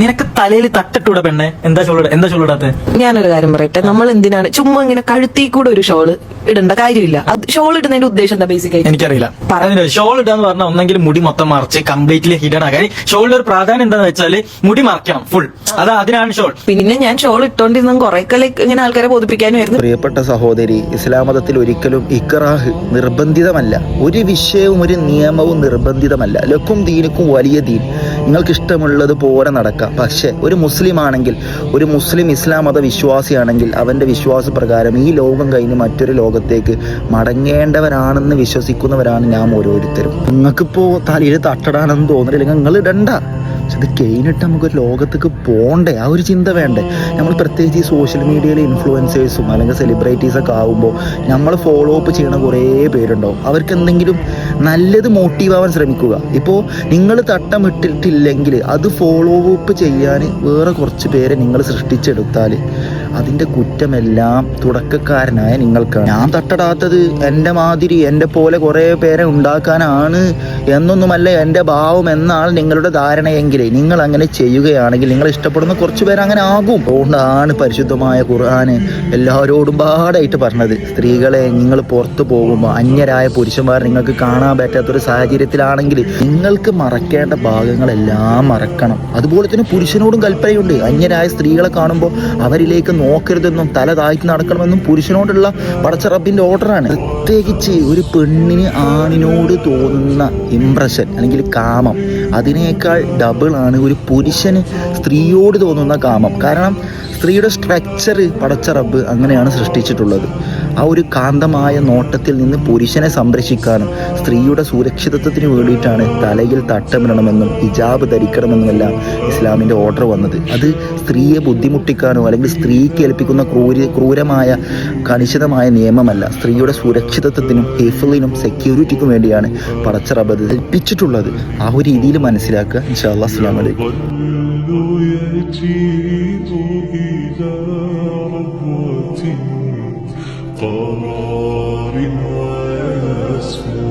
നിനക്ക് തലയിൽ തട്ടിട്ടൂടെ പെണ്ണെ? എന്താ ഷോളിടാത്തെ? ഞാനൊരു കാര്യം പറയട്ടെ, നമ്മൾ എന്തിനാണ് ചുമ്മാ ഇങ്ങനെ കഴുത്തി കൂടെ ഒരു ഷോള് ഇടേണ്ട കാര്യമില്ല. അത് ഷോൾ ഇടുന്നതിന്റെ ഉദ്ദേശം എന്താ ബേസിക്കായി? എനിക്കറിയില്ല. ഷോൾ ഇടാന്ന് പറഞ്ഞാൽ ഒന്നെങ്കിലും മുടി മൊത്തം മറച്ച് കംപ്ലീറ്റ്ലി ഹിഡൻ ആക്കാൻ. ഷോളിന്റെ ഒരു പ്രാധാന്യം എന്താന്ന് വെച്ചാല് മുടി മറക്കണം ഫുൾ. അതിനാണ് ഷോൾ. പിന്നെ ഞാൻ ഷോൾ ഇട്ടോണ്ടിരുന്ന കുറെ ഇങ്ങനെ ആൾക്കാരെ ബോധിപ്പിക്കാനുമായിരുന്നു. പ്രിയപ്പെട്ട സഹോദരി, ഇസ്ലാം മതത്തിൽ ഒരിക്കലും ഇക്റാഹ് നിർബന്ധിതമല്ല. ഒരു വിഷയവും ഒരു നിയമവും നിർബന്ധിതമല്ല. ലക്കും ദീനുക്കും വലിയ ദീൻ. നിങ്ങൾക്ക് ഇഷ്ടമുള്ളത് പോലെ നടക്കാം. പക്ഷെ ഒരു മുസ്ലിം ആണെങ്കിൽ, ഒരു മുസ്ലിം ഇസ്ലാം മത വിശ്വാസിയാണെങ്കിൽ അവന്റെ വിശ്വാസ പ്രകാരം ഈ ലോകം കഴിഞ്ഞ് മറ്റൊരു ലോകത്തേക്ക് മടങ്ങേണ്ടവരാണെന്ന് വിശ്വസിക്കുന്നവരാണ് നാം ഓരോരുത്തരും. നിങ്ങൾക്കിപ്പോ തലയിൽ തട്ടടാണെന്ന് തോന്നില്ലെങ്കിൽ നിങ്ങൾ ഇടണ്ട. പക്ഷെ ഇത് കഴിഞ്ഞിട്ട് നമുക്കൊരു ലോകത്തേക്ക് പോകണ്ടേ? ആ ഒരു ചിന്ത വേണ്ടേ? നമ്മൾ പ്രത്യേകിച്ച് ഈ സോഷ്യൽ മീഡിയയിലെ ഇൻഫ്ലുവൻസേഴ്സും അല്ലെങ്കിൽ സെലിബ്രിറ്റീസൊക്കെ ആകുമ്പോൾ നമ്മൾ ഫോളോ അപ്പ് ചെയ്യണ കുറേ പേരുണ്ടാവും. അവർക്ക് എന്തെങ്കിലും നല്ലത് മോട്ടീവ് ആവാൻ ശ്രമിക്കുക. ഇപ്പോൾ നിങ്ങൾ തട്ടമിട്ടിട്ടില്ലെങ്കിൽ അത് ഫോളോ അപ്പ് ചെയ്യാൻ വേറെ കുറച്ച് പേരെ നിങ്ങൾ സൃഷ്ടിച്ചെടുത്താൽ അതിൻ്റെ കുറ്റമെല്ലാം തുടക്കക്കാരനായ നിങ്ങൾക്കാണ്. ഞാൻ തട്ടടാത്തത് എൻ്റെ മാതിരി എൻ്റെ പോലെ കുറേ പേരെ ഉണ്ടാക്കാനാണ് എന്നൊന്നുമല്ല എൻ്റെ ഭാവം എന്നാണ് നിങ്ങളുടെ ധാരണയെങ്കിൽ നിങ്ങൾ അങ്ങനെ ചെയ്യുകയാണെങ്കിൽ നിങ്ങൾ ഇഷ്ടപ്പെടുന്ന കുറച്ച് പേര് അങ്ങനെ ആകും. അതുകൊണ്ടാണ് പരിശുദ്ധമായ ഖുർആൻ എല്ലാവരോടും പാടായിട്ട് പറഞ്ഞത്, സ്ത്രീകളെ നിങ്ങൾ പുറത്തു പോകുമ്പോൾ അന്യരായ പുരുഷന്മാർ നിങ്ങൾക്ക് കാണാൻ പറ്റാത്തൊരു സാഹചര്യത്തിലാണെങ്കിൽ നിങ്ങൾക്ക് മറക്കേണ്ട ഭാഗങ്ങളെല്ലാം മറക്കണം. അതുപോലെ തന്നെ പുരുഷനോടും കൽപ്പനയുണ്ട്. അന്യരായ സ്ത്രീകളെ കാണുമ്പോൾ അവരിലേക്ക് നോക്കരുതെന്നും തല താഴ്ത്തി നടക്കണമെന്നും പുരുഷനോടുള്ള പടച്ച റബ്ബിന്റെ ഓർഡറാണ്. പ്രത്യേകിച്ച് ഒരു പെണ്ണിന് ആണിനോട് തോന്നുന്ന ഇംപ്രഷൻ അല്ലെങ്കിൽ കാമം അതിനേക്കാൾ ഡബിൾ ആണ് ഒരു പുരുഷന് സ്ത്രീയോട് തോന്നുന്ന കാമം. കാരണം സ്ത്രീയുടെ സ്ട്രക്ചർ പടച്ച റബ്ബ് അങ്ങനെയാണ് സൃഷ്ടിച്ചിട്ടുള്ളത്. ആ ഒരു കാന്തമായ നോട്ടത്തിൽ നിന്ന് പുരുഷനെ സംരക്ഷിക്കാനും സ്ത്രീയുടെ സുരക്ഷിതത്വത്തിന് വേണ്ടിയിട്ടാണ് തലയിൽ തട്ടമിടണമെന്നും ഹിജാബ് ധരിക്കണമെന്നുമെല്ലാം ഇസ്ലാമിൻ്റെ ഓർഡർ വന്നത്. അത് സ്ത്രീയെ ബുദ്ധിമുട്ടിക്കാനോ അല്ലെങ്കിൽ സ്ത്രീക്ക് ഏൽപ്പിക്കുന്ന ക്രൂരമായ കണിശിതമായ നിയമമല്ല. സ്ത്രീയുടെ സുരക്ഷിതത്വത്തിനും ഹിഫ്ളിനും സെക്യൂരിറ്റിക്കും വേണ്ടിയാണ് പടച്ച റബ്ബ് അത് ഏൽപ്പിച്ചിട്ടുള്ളത്. ആ ഒരു രീതിയിൽ മനസ്സിലാക്കുക. ഇൻഷാ അല്ലാഹ്. അസ്സലാമു അലൈക്കും. قرار ويسوى